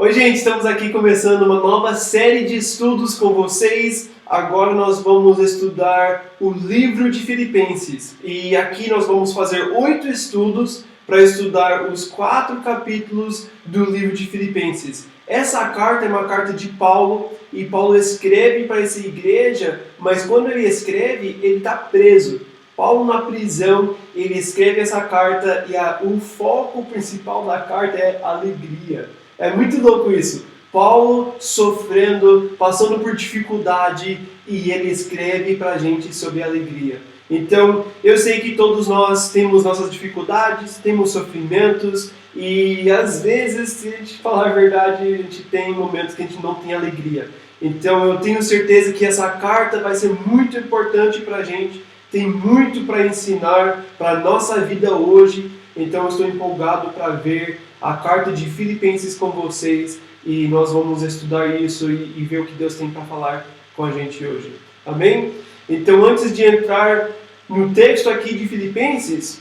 Oi, gente, estamos aqui começando uma nova série de estudos com vocês. Agora nós vamos estudar o livro de Filipenses. E aqui nós vamos fazer 8 estudos para estudar os 4 capítulos do livro de Filipenses. Essa carta é uma carta de Paulo, e Paulo escreve para essa igreja, mas quando ele escreve, ele está preso. Paulo na prisão, ele escreve essa carta e o foco principal da carta é alegria. É muito louco isso. Paulo sofrendo, passando por dificuldade e ele escreve pra gente sobre alegria. Então, eu sei que todos nós temos nossas dificuldades, temos sofrimentos e às vezes, se a gente falar a verdade, a gente tem momentos que a gente não tem alegria. Então, eu tenho certeza que essa carta vai ser muito importante pra gente, tem muito para ensinar para a nossa vida hoje. Então, eu estou empolgado para ver a carta de Filipenses com vocês e nós vamos estudar isso e ver o que Deus tem para falar com a gente hoje. Amém? Então, antes de entrar no texto aqui de Filipenses,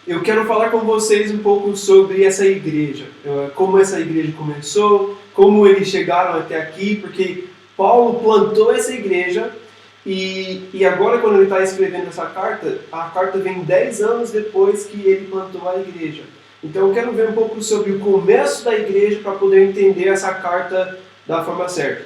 eu quero falar com vocês um pouco sobre essa igreja. Como essa igreja começou, como eles chegaram até aqui, porque Paulo plantou essa igreja e agora quando ele está escrevendo essa carta, a carta vem 10 anos depois que ele plantou a igreja. Então eu quero ver um pouco sobre o começo da igreja para poder entender essa carta da forma certa.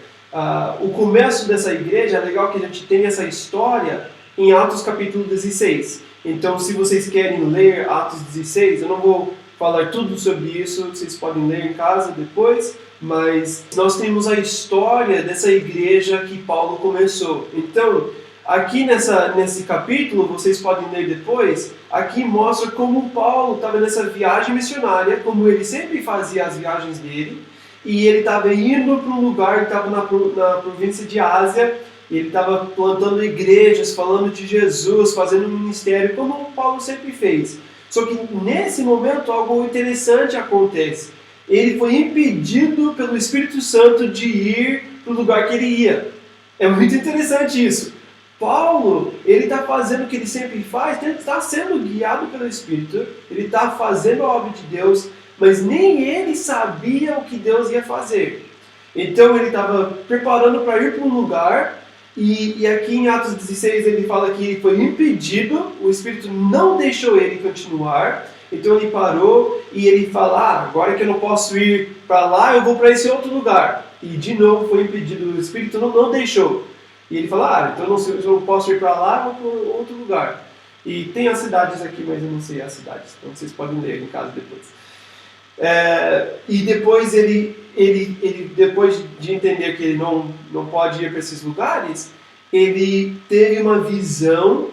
O começo dessa igreja, é legal que a gente tem essa história em Atos capítulo 16. Então se vocês querem ler Atos 16, eu não vou falar tudo sobre isso, vocês podem ler em casa depois, mas nós temos a história dessa igreja que Paulo começou. Então, aqui nesse capítulo, vocês podem ler depois, aqui mostra como Paulo estava nessa viagem missionária, como ele sempre fazia as viagens dele, e ele estava indo para um lugar, ele estava na província de Ásia, e ele estava plantando igrejas, falando de Jesus, fazendo um ministério, como Paulo sempre fez. Só que nesse momento algo interessante acontece. Ele foi impedido pelo Espírito Santo de ir para o lugar que ele ia. É muito interessante isso. Paulo, ele está fazendo o que ele sempre faz, ele está sendo guiado pelo Espírito, ele está fazendo a obra de Deus, mas nem ele sabia o que Deus ia fazer. Então ele estava preparando para ir para um lugar, e aqui em Atos 16 ele fala que ele foi impedido, o Espírito não deixou ele continuar, então ele parou e ele fala, agora que eu não posso ir para lá, eu vou para esse outro lugar. E de novo foi impedido, o Espírito não deixou. E ele fala, então eu não posso ir para lá, eu vou para outro lugar. E tem as cidades aqui, mas eu não sei as cidades, então vocês podem ler em casa depois. E depois ele depois de entender que ele não pode ir para esses lugares, ele teve uma visão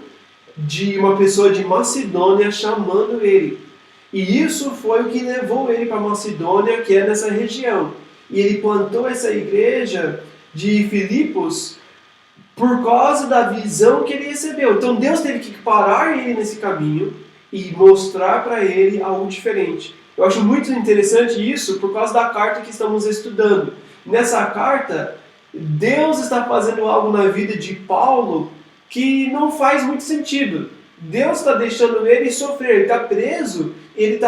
de uma pessoa de Macedônia chamando ele. E isso foi o que levou ele para Macedônia, que é nessa região. E ele plantou essa igreja de Filipos por causa da visão que ele recebeu. Então Deus teve que parar ele nesse caminho e mostrar para ele algo diferente. Eu acho muito interessante isso por causa da carta que estamos estudando. Nessa carta, Deus está fazendo algo na vida de Paulo que não faz muito sentido. Deus está deixando ele sofrer, ele está preso, ele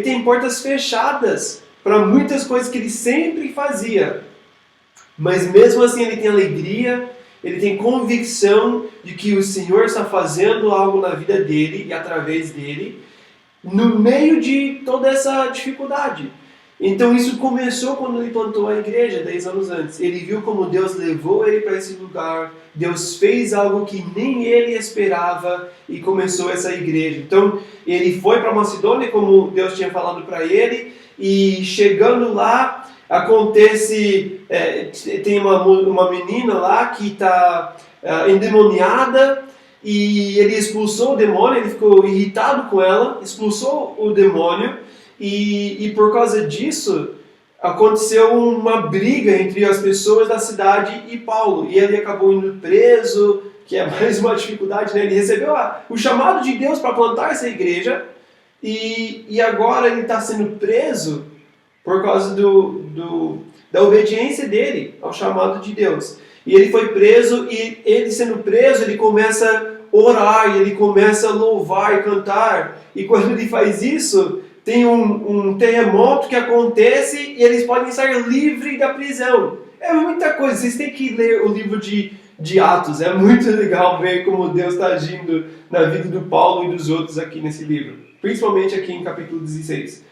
tem portas fechadas para muitas coisas que ele sempre fazia. Mas mesmo assim ele tem alegria, ele tem convicção de que o Senhor está fazendo algo na vida dele e através dele, no meio de toda essa dificuldade. Então isso começou quando ele plantou a igreja, 10 anos antes. Ele viu como Deus levou ele para esse lugar, Deus fez algo que nem ele esperava e começou essa igreja. Então ele foi para Macedônia, como Deus tinha falado para ele, e chegando lá, acontece, tem uma menina lá que está endemoniada, e ele expulsou o demônio, ele ficou irritado com ela, expulsou o demônio, e por causa disso aconteceu uma briga entre as pessoas da cidade e Paulo, e ele acabou indo preso, que é mais uma dificuldade, né? Ele recebeu o chamado de Deus para plantar essa igreja, e agora ele está sendo preso por causa da obediência dele ao chamado de Deus. E ele foi preso, e ele sendo preso, ele começa a orar, e ele começa a louvar e cantar. E quando ele faz isso, tem um terremoto que acontece e eles podem sair livres da prisão. É muita coisa, vocês têm que ler o livro de Atos, é muito legal ver como Deus está agindo na vida do Paulo e dos outros aqui nesse livro, principalmente aqui em capítulo 16.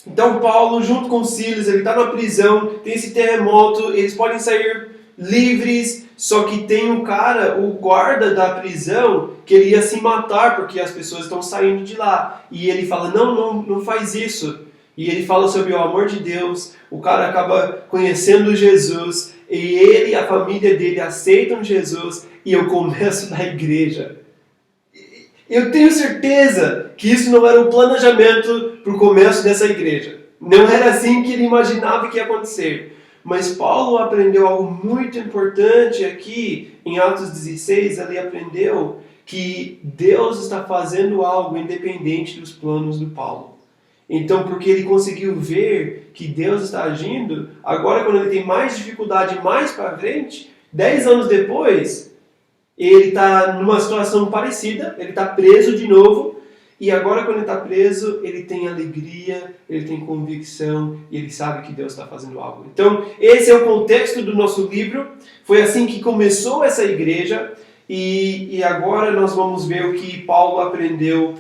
Então Paulo, junto com Silas, ele está na prisão, tem esse terremoto, eles podem sair livres, só que tem um cara, o guarda da prisão, que ele ia se matar porque as pessoas estão saindo de lá. E ele fala, não faz isso. E ele fala sobre o amor de Deus, o cara acaba conhecendo Jesus, e ele e a família dele aceitam Jesus, e eu começo na igreja. Eu tenho certeza que isso não era o planejamento para o começo dessa igreja. Não era assim que ele imaginava que ia acontecer. Mas Paulo aprendeu algo muito importante aqui em Atos 16. Ele aprendeu que Deus está fazendo algo independente dos planos do Paulo. Então, porque ele conseguiu ver que Deus está agindo, agora quando ele tem mais dificuldade mais para frente, 10 anos depois, ele está numa situação parecida, ele está preso de novo, e agora quando ele está preso, ele tem alegria, ele tem convicção, e ele sabe que Deus está fazendo algo. Então, esse é o contexto do nosso livro, foi assim que começou essa igreja, e agora nós vamos ver o que Paulo aprendeu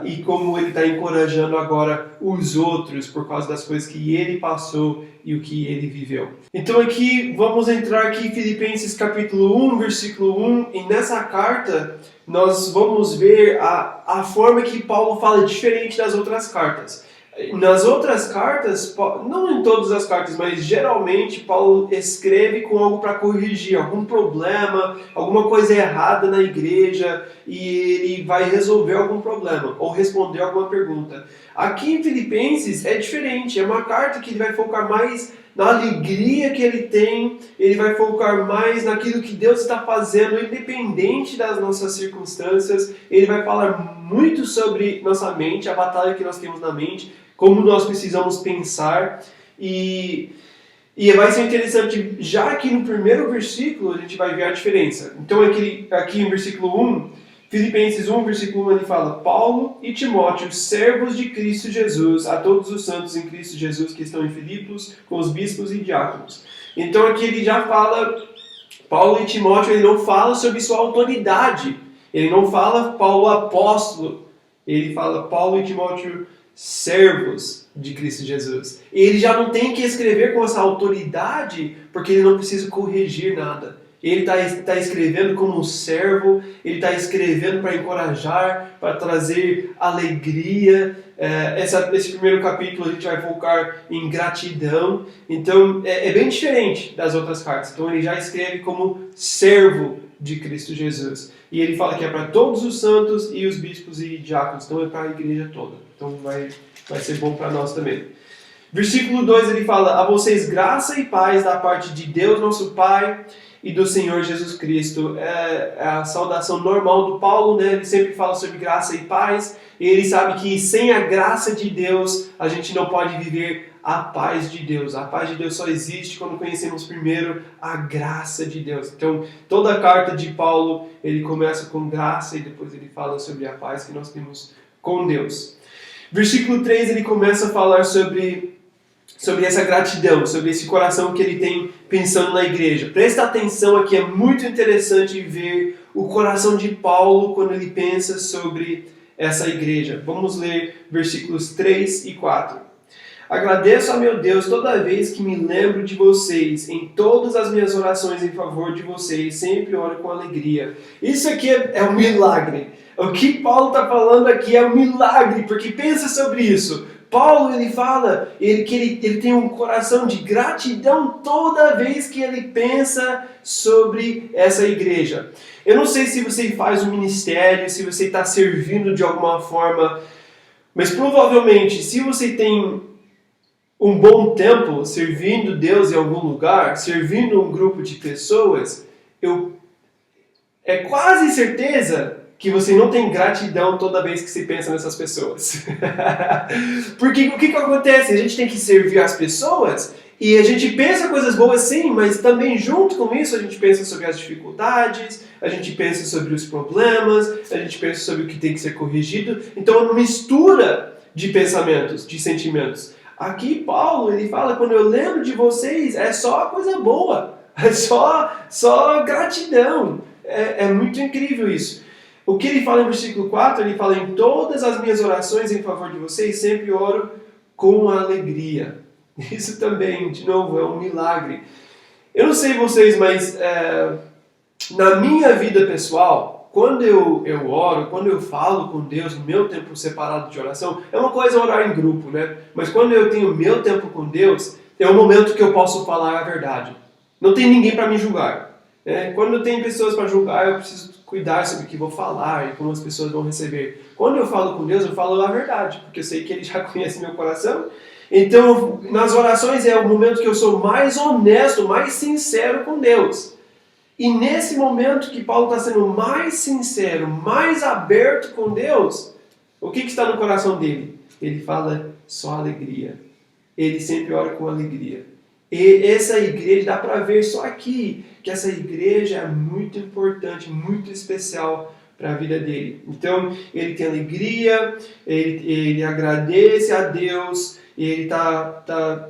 e como ele está encorajando agora os outros por causa das coisas que ele passou e o que ele viveu. Então aqui, vamos entrar aqui em Filipenses capítulo 1, versículo 1, e nessa carta nós vamos ver a forma que Paulo fala diferente das outras cartas. Nas outras cartas, não em todas as cartas, mas geralmente Paulo escreve com algo para corrigir, algum problema, alguma coisa errada na igreja, e ele vai resolver algum problema, ou responder alguma pergunta. Aqui em Filipenses é diferente, é uma carta que ele vai focar mais na alegria que ele tem, ele vai focar mais naquilo que Deus está fazendo, independente das nossas circunstâncias. Ele vai falar muito sobre nossa mente, a batalha que nós temos na mente, como nós precisamos pensar, e vai ser interessante, já que no primeiro versículo a gente vai ver a diferença. Então aqui em versículo 1, Filipenses 1, versículo 1, ele fala: Paulo e Timóteo, servos de Cristo Jesus, a todos os santos em Cristo Jesus que estão em Filipos, com os bispos e diáconos. Então aqui ele já fala, Paulo e Timóteo, ele não fala sobre sua autoridade, ele não fala Paulo apóstolo, ele fala Paulo e Timóteo, servos de Cristo Jesus. Ele já não tem que escrever com essa autoridade, porque ele não precisa corrigir nada. Ele está escrevendo como um servo, ele está escrevendo para encorajar, para trazer alegria. Esse primeiro capítulo a gente vai focar em gratidão. Então é bem diferente das outras cartas. Então ele já escreve como servo de Cristo Jesus. E ele fala que é para todos os santos e os bispos e diáconos. Então é para a igreja toda. Então vai ser bom para nós também. Versículo 2 ele fala: a vocês graça e paz da parte de Deus nosso Pai e do Senhor Jesus Cristo. É a saudação normal do Paulo, né? Ele sempre fala sobre graça e paz. E ele sabe que sem a graça de Deus a gente não pode viver a paz de Deus. A paz de Deus só existe quando conhecemos primeiro a graça de Deus. Então, toda a carta de Paulo, ele começa com graça e depois ele fala sobre a paz que nós temos com Deus. Versículo 3, ele começa a falar sobre essa gratidão, sobre esse coração que ele tem pensando na igreja. Presta atenção aqui, é muito interessante ver o coração de Paulo quando ele pensa sobre essa igreja. Vamos ler versículos 3 e 4. Agradeço a meu Deus toda vez que me lembro de vocês, em todas as minhas orações em favor de vocês, sempre oro com alegria. Isso aqui é um milagre. O que Paulo está falando aqui é um milagre, porque pensa sobre isso. Paulo, ele fala que ele tem um coração de gratidão toda vez que ele pensa sobre essa igreja. Eu não sei se você faz um ministério, se você está servindo de alguma forma, mas provavelmente, se você tem um bom tempo servindo Deus em algum lugar, servindo um grupo de pessoas, é quase certeza que você não tem gratidão toda vez que você pensa nessas pessoas. Porque o que acontece? A gente tem que servir as pessoas e a gente pensa coisas boas sim, mas também junto com isso a gente pensa sobre as dificuldades, a gente pensa sobre os problemas, a gente pensa sobre o que tem que ser corrigido. Então mistura de pensamentos, de sentimentos. Aqui Paulo, ele fala, quando eu lembro de vocês, é só coisa boa, é só gratidão. É muito incrível isso. O que ele fala em versículo 4, ele fala, em todas as minhas orações em favor de vocês, sempre oro com alegria. Isso também, de novo, é um milagre. Eu não sei vocês, mas na minha vida pessoal, quando eu oro, quando eu falo com Deus no meu tempo separado de oração, é uma coisa orar em grupo, né? Mas quando eu tenho meu tempo com Deus, é um momento que eu posso falar a verdade. Não tem ninguém para me julgar. Quando tem pessoas para julgar, eu preciso cuidar sobre o que vou falar e como as pessoas vão receber. Quando eu falo com Deus, eu falo a verdade, porque eu sei que Ele já conhece meu coração. Então, nas orações é o momento que eu sou mais honesto, mais sincero com Deus. E nesse momento que Paulo está sendo mais sincero, mais aberto com Deus, o que está no coração dele? Ele fala só alegria. Ele sempre ora com alegria. E essa igreja, dá para ver só aqui, que essa igreja é muito importante, muito especial para a vida dele. Então, ele tem alegria, ele agradece a Deus, ele está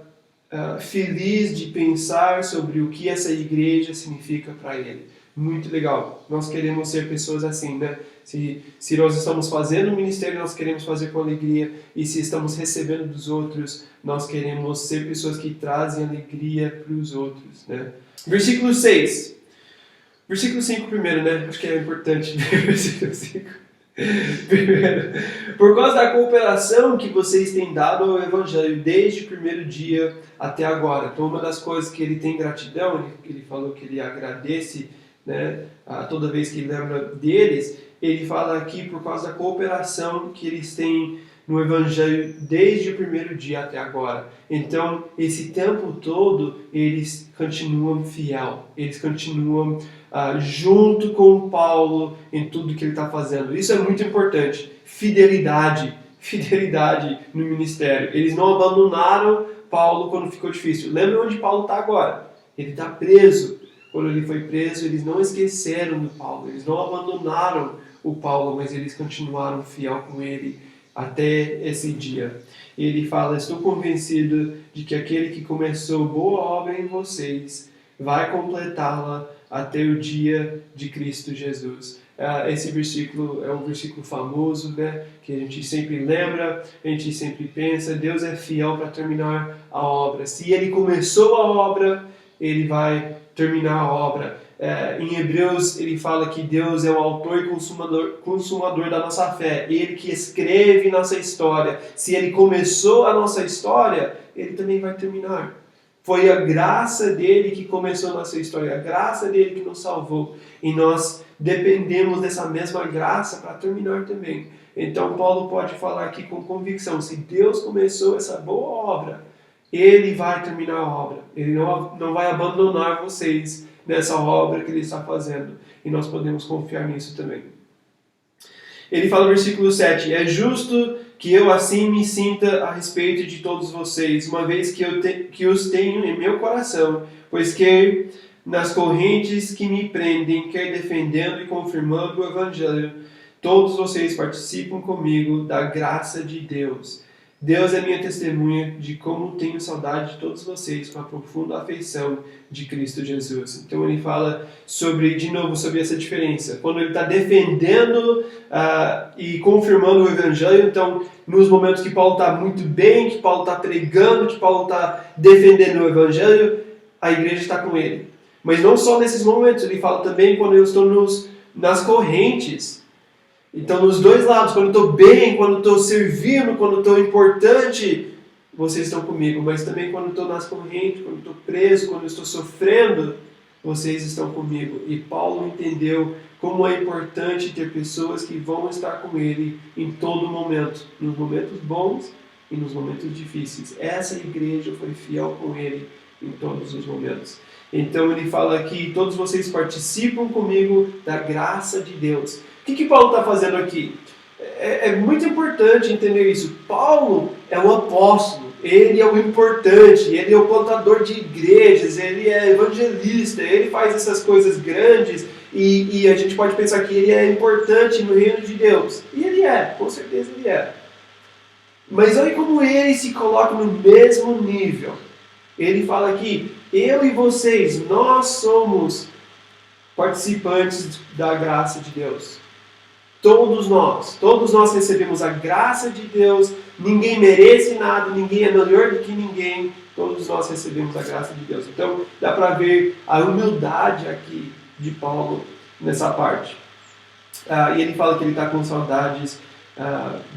feliz de pensar sobre o que essa igreja significa para ele. Muito legal. Nós queremos ser pessoas assim, né? Se nós estamos fazendo o ministério, nós queremos fazer com alegria. E se estamos recebendo dos outros, nós queremos ser pessoas que trazem alegria para os outros, né? Versículo 6. Versículo 5 primeiro, né? Acho que é importante ver versículo 5. Primeiro, por causa da cooperação que vocês têm dado ao Evangelho desde o primeiro dia até agora. Então, uma das coisas que ele tem gratidão, ele falou que ele agradece, né, toda vez que ele lembra deles, ele fala aqui por causa da cooperação que eles têm no Evangelho desde o primeiro dia até agora. Então, esse tempo todo, eles continuam fiel, eles continuam junto com Paulo em tudo que ele está fazendo. Isso é muito importante. Fidelidade no ministério. Eles não abandonaram Paulo quando ficou difícil. Lembra onde Paulo está agora? Ele está preso. Quando ele foi preso, eles não esqueceram do Paulo. Eles não abandonaram o Paulo, mas eles continuaram fiel com ele até esse dia. Ele fala, estou convencido de que aquele que começou boa obra em vocês vai completá-la até o dia de Cristo Jesus. Esse versículo é um versículo famoso, né? Que a gente sempre lembra, a gente sempre pensa, Deus é fiel para terminar a obra. Se Ele começou a obra, Ele vai terminar a obra. Em Hebreus, ele fala que Deus é o autor e consumador da nossa fé. Ele que escreve nossa história. Se Ele começou a nossa história, Ele também vai terminar. Foi a graça dele que começou a nossa história, a graça dele que nos salvou. E nós dependemos dessa mesma graça para terminar também. Então Paulo pode falar aqui com convicção, se Deus começou essa boa obra, Ele vai terminar a obra. Ele não vai abandonar vocês nessa obra que Ele está fazendo. E nós podemos confiar nisso também. Ele fala no versículo 7, é justo que eu assim me sinta a respeito de todos vocês, uma vez que os tenho em meu coração, pois quer nas correntes que me prendem, quer defendendo e confirmando o Evangelho, todos vocês participam comigo da graça de Deus. Deus é minha testemunha de como tenho saudade de todos vocês com a profunda afeição de Cristo Jesus. Então ele fala de novo sobre essa diferença. Quando ele está defendendo e confirmando o Evangelho, então nos momentos que Paulo está muito bem, que Paulo está pregando, que Paulo está defendendo o Evangelho, a igreja está com ele. Mas não só nesses momentos, ele fala também quando eu estou nas correntes. Então, nos dois lados, quando eu estou bem, quando eu estou servindo, quando eu estou importante, vocês estão comigo. Mas também quando eu estou nas correntes, quando eu estou preso, quando eu estou sofrendo, vocês estão comigo. E Paulo entendeu como é importante ter pessoas que vão estar com ele em todo momento. Nos momentos bons e nos momentos difíceis. Essa igreja foi fiel com ele em todos os momentos. Então ele fala aqui, todos vocês participam comigo da graça de Deus. O que Paulo está fazendo aqui? É muito importante entender isso. Paulo é um apóstolo, ele é o importante, ele é o plantador de igrejas, ele é evangelista, ele faz essas coisas grandes e a gente pode pensar que ele é importante no reino de Deus. E ele é, com certeza ele é. Mas olha como ele se coloca no mesmo nível. Ele fala aqui, eu e vocês, nós somos participantes da graça de Deus. Todos nós recebemos a graça de Deus, ninguém merece nada, ninguém é melhor do que ninguém, todos nós recebemos a graça de Deus. Então, dá para ver a humildade aqui de Paulo nessa parte. E ele fala que ele está com saudades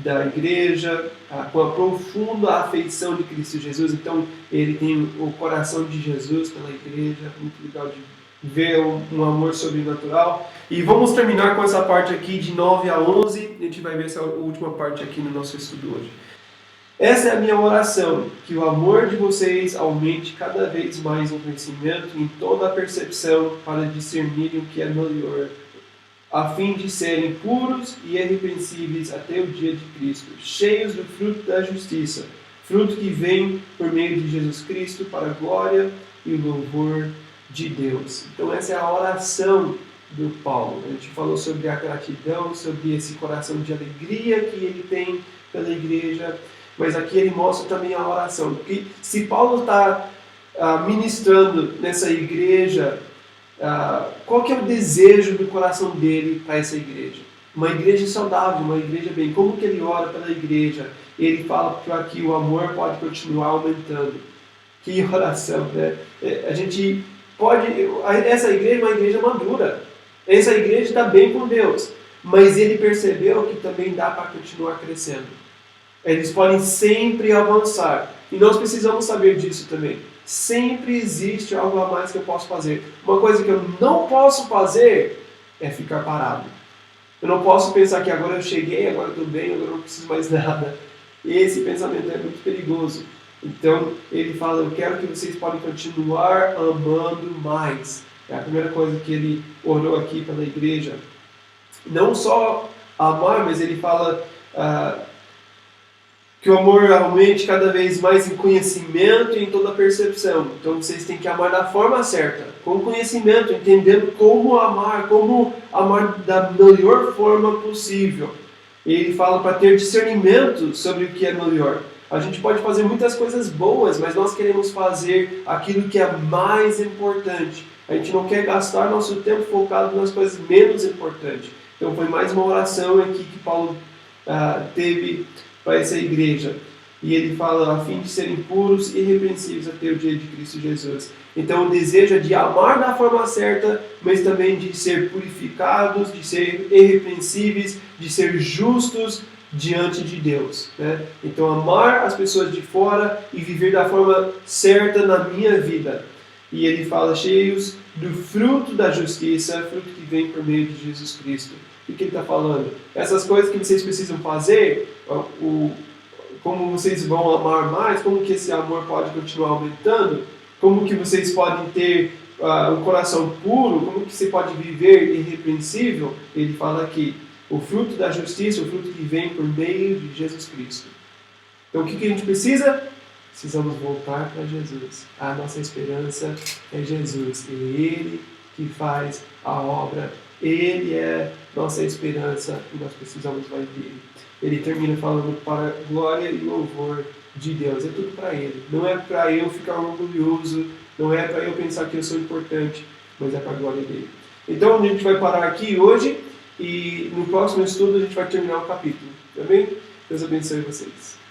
da igreja, com a profunda afeição de Cristo Jesus. Então, ele tem o coração de Jesus pela igreja, muito legal de ver um amor sobrenatural. E vamos terminar com essa parte aqui de 9 a 11. A gente vai ver essa última parte aqui no nosso estudo hoje. Essa é a minha oração, que o amor de vocês aumente cada vez mais em conhecimento e em toda a percepção para discernirem o que é melhor, a fim de serem puros e irrepreensíveis até o dia de Cristo, cheios do fruto da justiça, fruto que vem por meio de Jesus Cristo para a glória e o louvor de Deus. Então essa é a oração do Paulo. A gente falou sobre a gratidão, sobre esse coração de alegria que ele tem pela igreja, mas aqui ele mostra também a oração. Porque se Paulo está ministrando nessa igreja, qual que é o desejo do coração dele para essa igreja? Uma igreja saudável, uma igreja bem. Como que ele ora pela igreja? Ele fala para que o amor pode continuar aumentando. Que oração, né? Essa igreja é uma igreja madura. Essa igreja está bem com Deus. Mas ele percebeu que também dá para continuar crescendo. Eles podem sempre avançar. E nós precisamos saber disso também. Sempre existe algo a mais que eu posso fazer. Uma coisa que eu não posso fazer é ficar parado. Eu não posso pensar que agora eu cheguei, agora eu estou bem, agora eu não preciso mais nada. Esse pensamento é muito perigoso. Então, ele fala, eu quero que vocês podem continuar amando mais. É a primeira coisa que ele orou aqui pela igreja. Não só amar, mas ele fala que o amor aumente cada vez mais em conhecimento e em toda a percepção. Então, vocês têm que amar da forma certa, com conhecimento, entendendo como amar da melhor forma possível. Ele fala para ter discernimento sobre o que é melhor. A gente pode fazer muitas coisas boas, mas nós queremos fazer aquilo que é mais importante. A gente não quer gastar nosso tempo focado nas coisas menos importantes. Então foi mais uma oração aqui que Paulo teve para essa igreja. E ele fala, a fim de serem puros e irrepreensíveis até o dia de Cristo Jesus. Então o desejo é de amar da forma certa, mas também de ser purificados, de ser irrepreensíveis, de ser justos diante de Deus, né? Então amar as pessoas de fora e viver da forma certa na minha vida. E ele fala, cheios do fruto da justiça, fruto que vem por meio de Jesus Cristo. O que ele está falando? Essas coisas que vocês precisam fazer, como vocês vão amar mais, como que esse amor pode continuar aumentando, como que vocês podem ter um coração puro, como que você pode viver irrepreensível, ele fala aqui, o fruto da justiça, o fruto que vem por meio de Jesus Cristo. Então o que a gente precisa? Precisamos voltar para Jesus. A nossa esperança é Jesus. É Ele que faz a obra. Ele é nossa esperança e nós precisamos mais dele. Ele termina falando para a glória e louvor de Deus. É tudo para Ele. Não é para eu ficar orgulhoso, não é para eu pensar que eu sou importante, mas é para a glória dele. Então a gente vai parar aqui hoje e no próximo estudo a gente vai terminar o capítulo. Tá bem? Deus abençoe vocês.